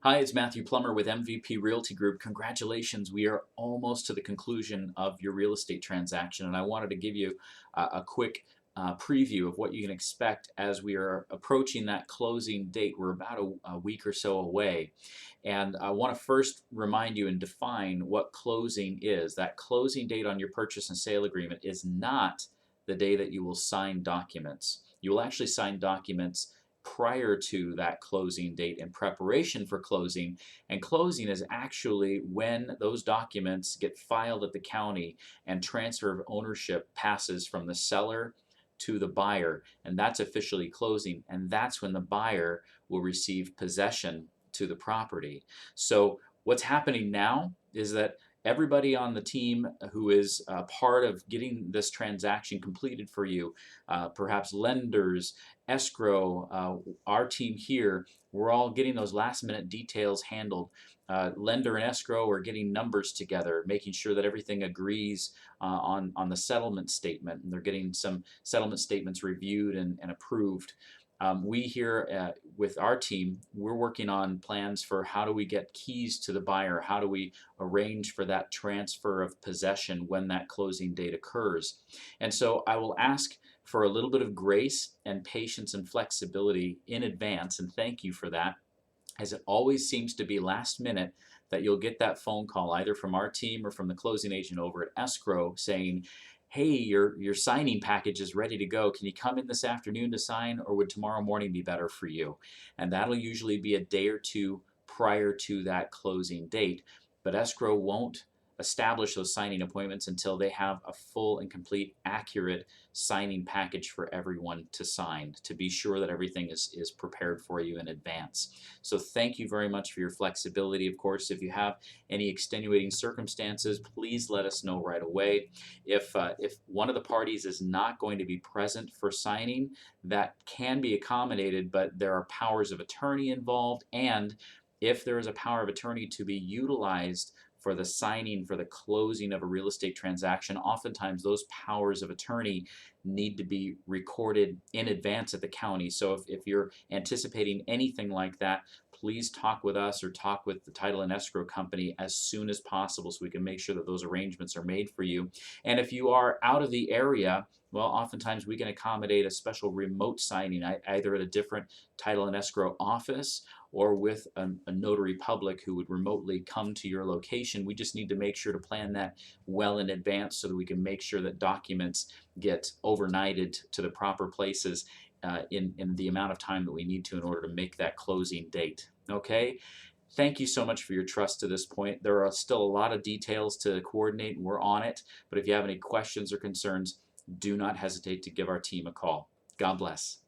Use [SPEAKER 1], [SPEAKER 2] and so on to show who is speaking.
[SPEAKER 1] Hi, it's Matthew Plummer with MVP Realty Group. Congratulations, we are almost to the conclusion of your real estate transaction, and I wanted to give you a quick preview of what you can expect as we are approaching that closing date. We're about a week or so away, and I want to first remind you and define what closing is. That closing date on your purchase and sale agreement is not the day that you will sign documents. You will actually sign documents prior to that closing date in preparation for closing. And closing is actually when those documents get filed at the county and transfer of ownership passes from the seller to the buyer. And that's officially closing. And that's when the buyer will receive possession to the property. So what's happening now is that everybody on the team who is part of getting this transaction completed for you, perhaps lenders, escrow, our team here, we're all getting those last minute details handled. Lender and escrow are getting numbers together, making sure that everything agrees on the settlement statement, and they're getting some settlement statements reviewed and approved. We here with our team, we're working on plans for how do we get keys to the buyer, how do we arrange for that transfer of possession when that closing date occurs. And so I will ask for a little bit of grace and patience and flexibility in advance, and thank you for that, as it always seems to be last minute that you'll get that phone call either from our team or from the closing agent over at Escrow saying, hey, your signing package is ready to go. Can you come in this afternoon to sign, or would tomorrow morning be better for you? And that'll usually be a day or two prior to that closing date. But Escrow won't establish those signing appointments until they have a full and complete, accurate signing package for everyone to sign, to be sure that everything is prepared for you in advance. So thank you very much for your flexibility. Of course, if you have any extenuating circumstances, please let us know right away. If one of the parties is not going to be present for signing, that can be accommodated, but there are powers of attorney involved, and if there is a power of attorney to be utilized for the signing, for the closing of a real estate transaction, oftentimes those powers of attorney need to be recorded in advance at the county. So if you're anticipating anything like that, please talk with us or talk with the title and escrow company as soon as possible so we can make sure that those arrangements are made for you. And if you are out of the area, well, oftentimes we can accommodate a special remote signing, either at a different title and escrow office or with a notary public who would remotely come to your location. We just need to make sure to plan that well in advance so that we can make sure that documents get overnighted to the proper places in the amount of time that we need to in order to make that closing date. Okay? Thank you so much for your trust to this point. There are still a lot of details to coordinate, and we're on it. But if you have any questions or concerns, do not hesitate to give our team a call. God bless.